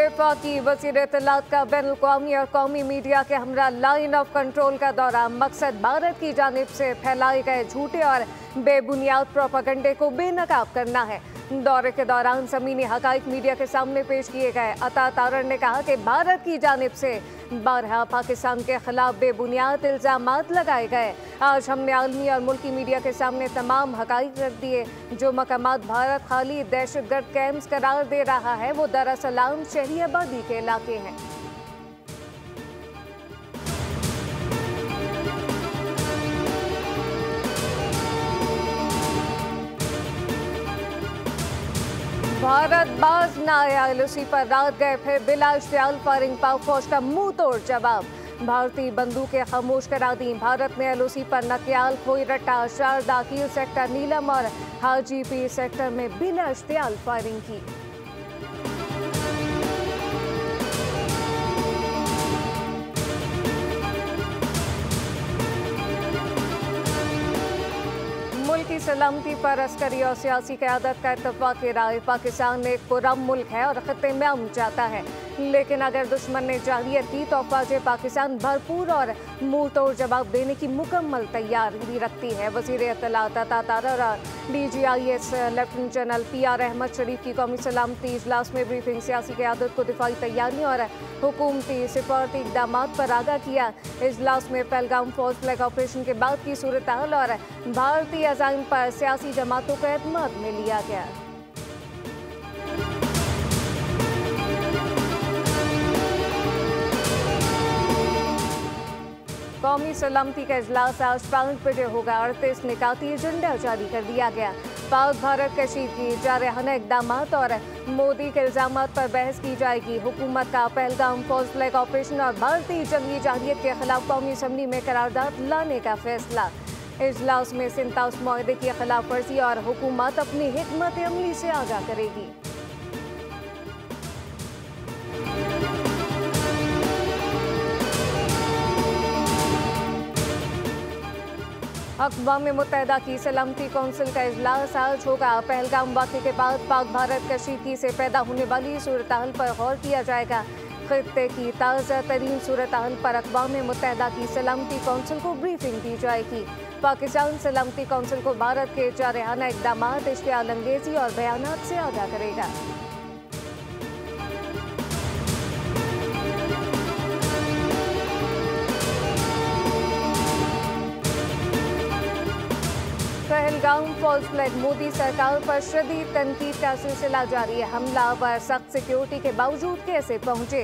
वफाकी वज़ीर इत्तलात का बैनुल-अक़वामी और कौमी मीडिया के हमरा लाइन ऑफ कंट्रोल का दौरा। मकसद भारत की जानिब से फैलाए गए झूठे और बेबुनियाद प्रोपेगेंडे को बेनकाब करना है। दौरे के दौरान ज़मीनी हक़ाइक़ मीडिया के सामने पेश किए गए। अता तारड़ ने कहा कि भारत की जानिब से बारहा पाकिस्तान के खिलाफ बेबुनियाद इल्ज़ामात लगाए गए। आज हमने आलमी और मुल्की मीडिया के सामने तमाम हक़ाइक़ रख दिए। जो मकामात भारत खाली दहशतगर्द कैंप्स करार दे रहा है वो दरअसल आम शहरी आबादी के इलाके हैं। भारत बाज न आया, एलओसी पर रात गए फिर बिला इश्तियाल फायरिंग। पाक फौज का मुंह तोड़ जवाब। भारतीय बंदूकें खामोश करा दी। भारत ने एलओसी पर नकियाल, खोईरट्टा, शारदा, कील सेक्टर, नीलम और हाजीपीर सेक्टर में बिला इश्तियाल फायरिंग की। मुल्की सलामती पर अस्करी और सियासी क़यादत का इत्तफ़ाक़ राय। पाकिस्तान एक पुरअमन मुल्क है और ख़त्ते में अमन चाहता है, लेकिन अगर दुश्मन ने जाहिलियत की तो फ़ौज पाकिस्तान भरपूर और मुंह तोड़ जवाब देने की मुकम्मल तैयारी रखती है। वज़ीर इत्तलात अता तारड़ और DGIS lieutenant general PR Ahmed Sharif की कौमी सलामती इजलास में ब्रीफिंग सियासी क़यादत को दिफाई तैयारी और हुकूमती सिफारती इक़दामात पर आगाह किया। इजलास में पहलगाम फौज फ्लैग ऑपरेशन के बाद की सूरत हाल और भारतीय अज़ाइम पर सियासी जमातों का एतमाद में लिया गया। कौमी सलामती का इजलास आज 5 बजे होगा। 38 निकाती एजेंडा जारी कर दिया गया। पाक भारत कशीदगी, जारहाना इक़दामात और मोदी के इल्ज़ामात पर बहस की जाएगी। हुकूमत का पहलगाम फौज फ्लैग ऑपरेशन और भारतीय जंगी जाहिलियत के खिलाफ कौमी असम्बली में करारदाद लाने का फैसला। इजलास में सिंताउस मुआहदे की खिलाफ वर्जी और हुकूमत अपनी हिकमत अमली से आगाह करेगी। अक़वाम मुत्तहिदा की सलामती कौंसिल का इजलास आज होगा। पहलगाम वाक़े के बाद पाक भारत कशीदगी से पैदा होने वाली सूरत हाल पर गौर किया जाएगा। खित्ते की ताज़ा तरीन सूरत हाल पर अक़वाम मुत्तहिदा की सलामती कौंसिल को ब्रीफिंग दी जाएगी। पाकिस्तान सलामती कौंसिल को भारत के जारहाना इक़दामात, इश्तियाल अंगेज़ी और बयानात से आगाह करेगा। पहलगाम फॉल्स फ्लैग, मोदी सरकार पर शदीद तनकीद का सिलसिला जारी है। हमलावर सख्त सिक्योरिटी के बावजूद कैसे पहुंचे?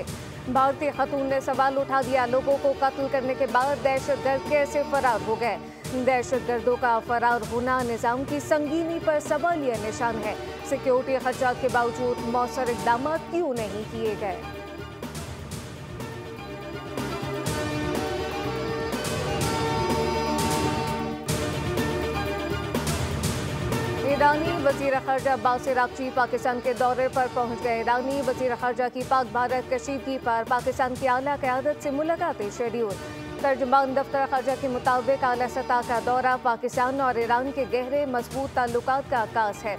भारतीय खतून ने सवाल उठा दिया। लोगों को कत्ल करने के बाद दहशतगर्द कैसे फरार हो गए? दहशतगर्दों का फरार होना निज़ाम की संगीनी पर सवालिया निशान है। सिक्योरिटी खर्चात के बावजूद मौसर इक़दाम क्यों नहीं किए गए? ईरानी वज़ीर ख़ारजा अब्बास अराग़ची पाकिस्तान के दौरे पर पहुंच गए। ईरानी वज़ीर ख़ारजा की पाक भारत कशीदगी पर पाकिस्तान की आला क़यादत से मुलाकातें शेड्यूल। तर्जुमान दफ्तर ख़ारजा के मुताबिक आला सतह का दौरा पाकिस्तान और ईरान के गहरे मजबूत ताल्लुकात का आगाज़ है।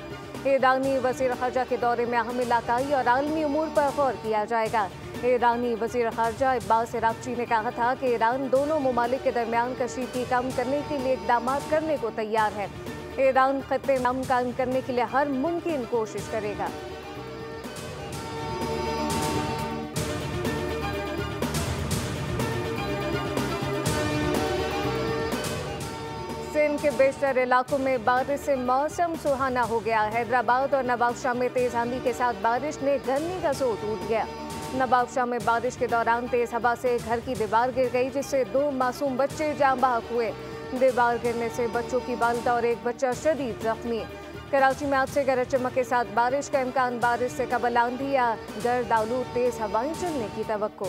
ईरानी वज़ीर ख़ारजा के दौरे में अहम इलाकाई और आलमी उमूर पर गौर किया जाएगा। ईरानी वज़ीर ख़ारजा अब्बास अराग़ची ने कहा था कि ईरान दोनों ममालिक के दरमियान कशीदगी कम करने के लिए इक़दाम करने को तैयार है। ईरान खत्ते में अमन कायम करने के लिए हर मुमकिन कोशिश करेगा। सिंध के बेशतर इलाकों में बारिश से मौसम सुहाना हो गया। हैदराबाद और नवाबशाह में तेज आंधी के साथ बारिश ने गर्मी का जोर टूट गया। नवाबशाह में बारिश के दौरान तेज हवा से घर की दीवार गिर गई, जिससे 2 मासूम बच्चे जान बहक हुए। दीवार गिरने से बच्चों की वालिदा और एक बच्चा शदीद जख्मी। कराची में आज से गरज चमक के साथ बारिश का इम्कान। बारिश से कबल आंधी या गर्द आलूद तेज हवाएं चलने की तवक्को।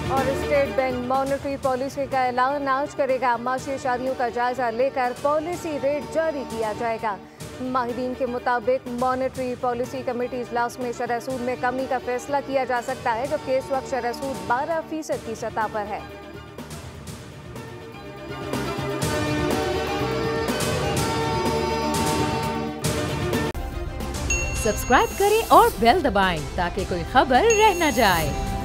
और स्टेट बैंक मॉनेटरी पॉलिसी का ऐलान आज करेगा। माशी इशारियों का जायजा लेकर पॉलिसी रेट जारी किया जाएगा। माहिरीन के मुताबिक मॉनेटरी पॉलिसी कमेटी इजलास में शरह सूद में कमी का फैसला किया जा सकता है, जबकि इस वक्त शरह सूद 12% की सतह पर है। सब्सक्राइब करें और बेल दबाएं ताकि कोई खबर रह न जाए।